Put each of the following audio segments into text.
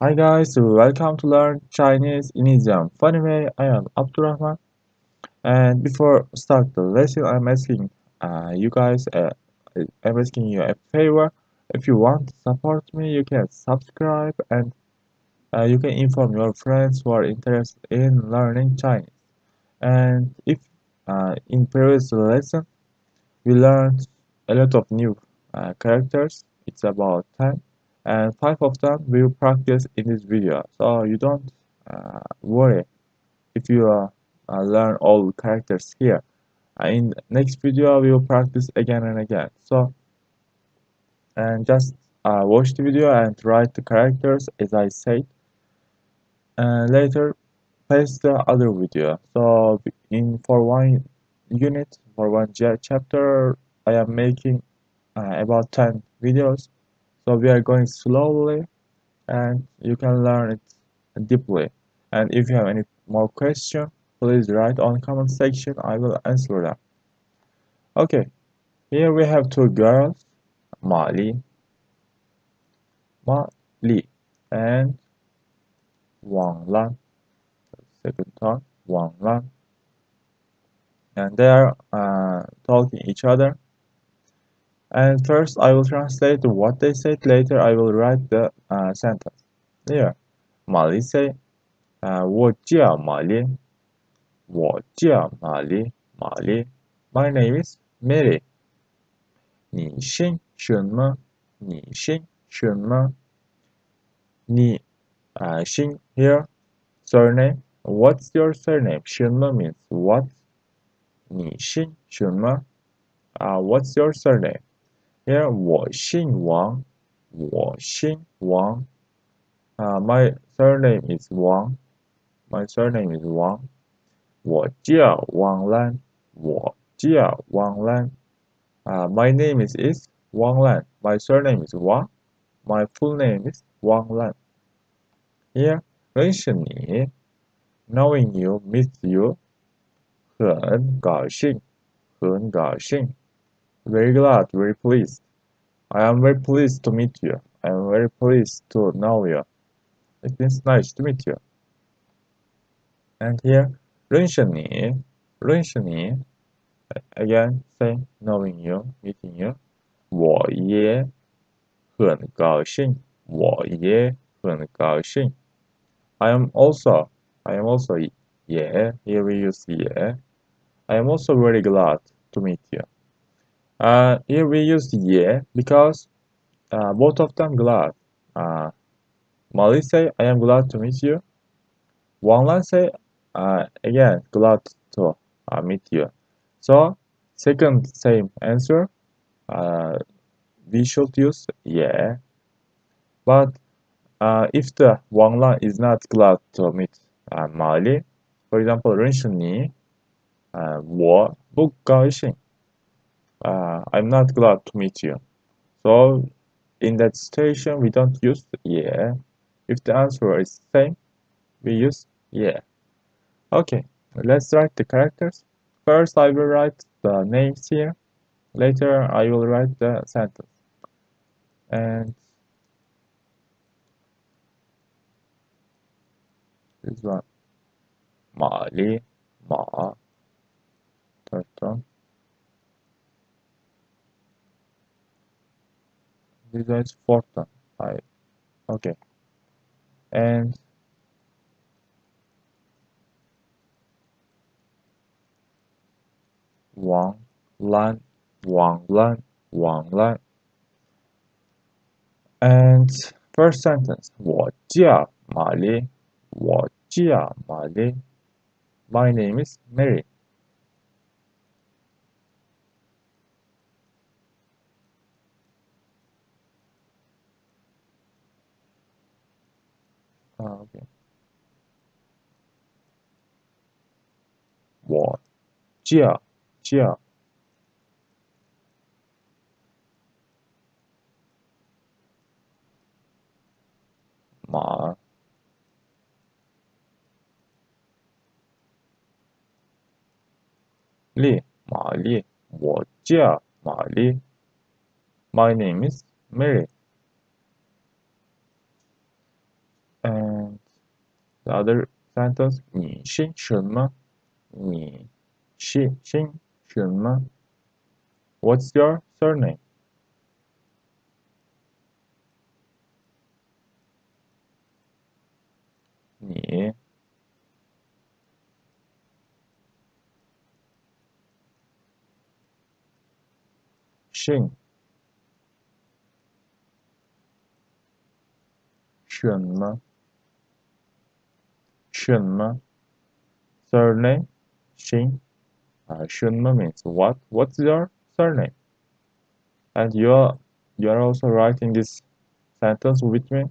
Hi guys, welcome to learn Chinese in Islam. Funny way, I am Abdurrahman. And before start the lesson, I'm asking you guys, I'm asking you a favor. If you want to support me, you can subscribe and you can inform your friends who are interested in learning Chinese. And if in previous lesson we learned a lot of new characters. It's about 10 and 5 of them we will practice in this video. So you don't worry if you learn all characters here. In next video we will practice again and again. So and just watch the video and write the characters as I said. And later paste the other video. So in for one unit, for one chapter, I am making about 10 videos. So we are going slowly and you can learn it deeply. And if you have any more question, please write on comment section. I will answer them. Okay, here we have two girls, Mali, and Wang Lan. Second one, Wang Lan. And they are talking each other. And first I will translate what they said, later I will write the sentence. Here, Mali say, 我叫玛丽，我叫玛丽，玛丽。My name is Mary. 你姓什么？你姓什么？你姓 here surname. What's your surname? 什么 means what? 你姓什么？What's your surname? Here 我姓王，我姓王。My surname is Wang. My surname is Wang. 我叫王兰，我叫王兰。My name is Wang Lan. My surname is Wang. My full name is Wang Lan. Here, 认识你 knowing you, meet you, 很高兴，很高兴。Very glad, very pleased. I am very pleased to meet you. I am very pleased to know you. It means nice to meet you. And here, 认识你 again, say knowing you, meeting you. 我也很高兴，我也很高兴。I am also, yeah, here we use yeah. I am also very glad to meet you. Here we use yeah because both of them glad. Molly say, I am glad to meet you. Wang Lan say, again, glad to meet you. So, second same answer, we should use yeah. But if the Wang Lan is not glad to meet Molly, for example, 认识你，我不高兴。I'm not glad to meet you. So in that situation, we don't use yeah. If the answer is same, we use yeah. Okay, let's write the characters. First, I will write the names here. Later, I will write the sentence. And this one, 玛丽，马 third one. This one is fourth one. Okay. And Wang Lan, Wang Lan, Wang Lan. And first sentence, 我叫玛丽，我叫玛丽。My name is Mary. Okay. 我叫玛丽，玛丽，我叫玛丽。My name is Mary. The other sentence, 你姓什么？你姓什么？What's your surname? 你姓什么？什么 surname? 姓什么 means what? What's your surname? And you're also writing this sentence with me.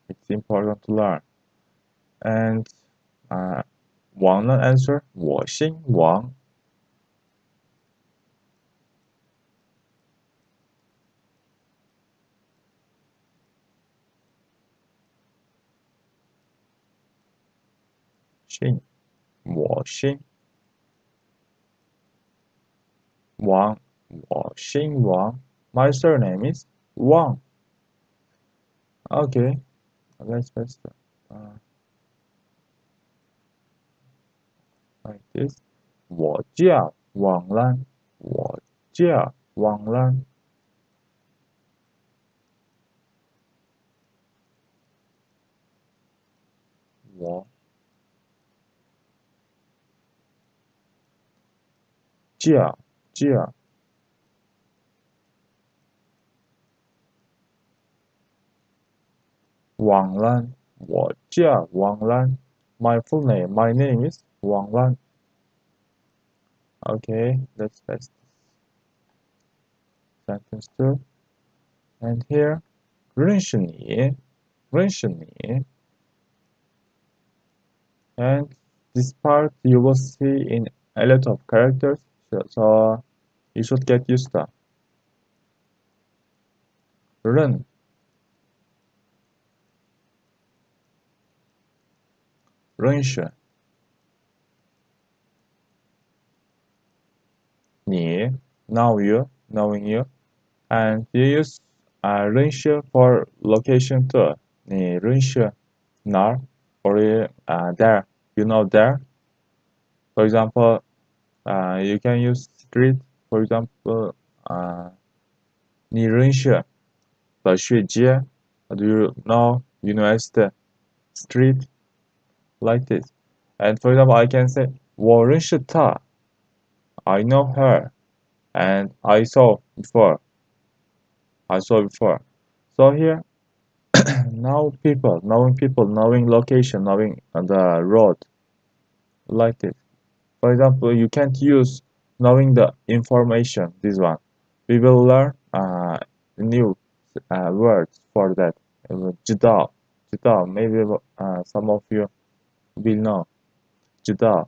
It's important to learn. And Wang answer, 我姓王。姓我姓王，我姓王。My surname is Wang. Okay, let's paste like this. 我叫王兰，我叫王兰。我叫王兰，我叫王兰。My full name, my name is Wang Lan. Okay, let's paste sentence 2. And here, 认识你，认识你。And this part you will see in a lot of characters, so you should get used to. 认识你 know you, knowing you, and you use 认识 for location too. 你认识哪儿 or there, you know there. For example, you can use street. For example, 你认识的学姐 do you know university street like this? And for example, I can say 我认识她 I know her and I saw before. So here, knowing people, knowing location, knowing the road, like this. For example, you can't use knowing the information, this one. We will learn new words for that. 知道, maybe some of you will know. 知道.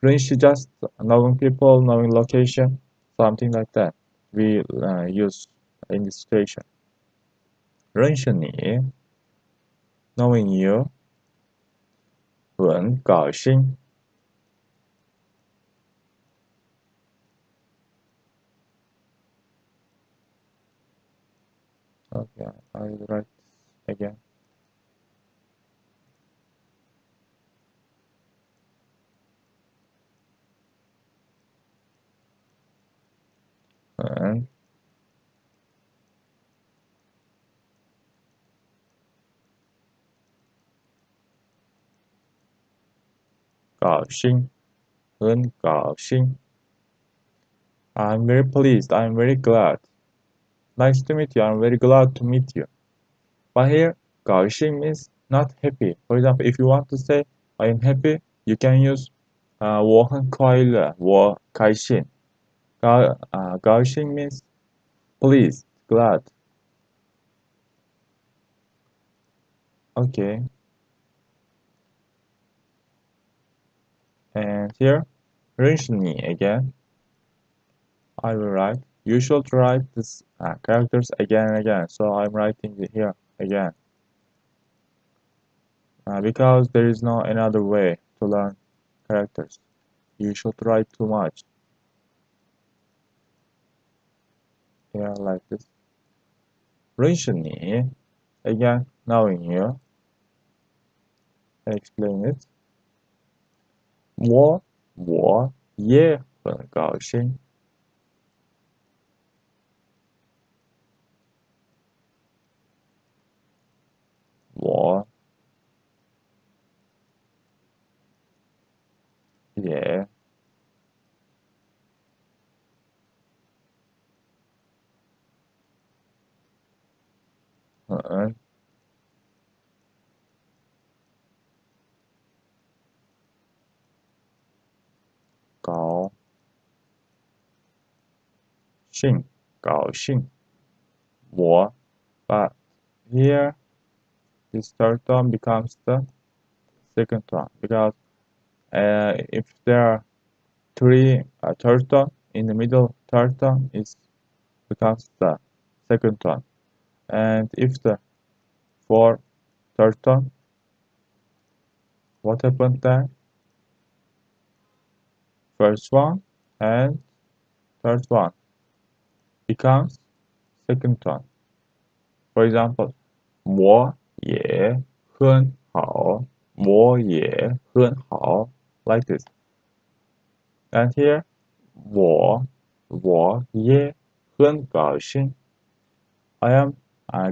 Range just knowing people, knowing location, something like that. We use in this situation. 认识你 knowing you 很高兴 okay I'll write again 很高兴很高兴 I'm very pleased, I'm very glad. Nice to meet you, I'm very glad to meet you. But here, 高兴 means not happy. For example, if you want to say I am happy, you can use 我很快乐，我开心。高兴 means pleased, glad. Okay. And here, 认识你 again. I will write. You should write these characters again and again. So I'm writing it here again. Because there is no another way to learn characters. You should write too much. Yeah, like this. 认识你 again, knowing you, explain it. 我也很高兴。我也很高兴，高兴。but here this third tone becomes the second tone because if there are three third tone in the middle, third tone is becomes the second tone, and if the fourth third tone, what happened there? First one and third one becomes second tone. For example, 我也很好，我也很好 like this. And here, 我也很高兴. I am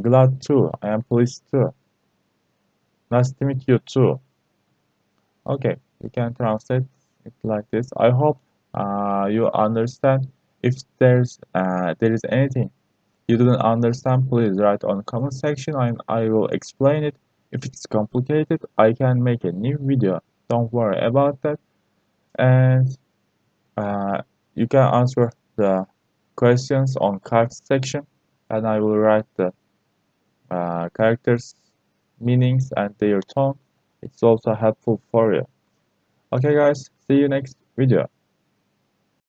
glad too. I am pleased too. Nice to meet you too. Okay, we can translate it like this. I hope you understand. If there is anything you didn't understand, please write on the comment section and I will explain it. If it's complicated, I can make a new video. Don't worry about that. And you can answer the questions on card section, and I will write the characters, meanings, and their tone. It's also helpful for you. Okay, guys, see you next video.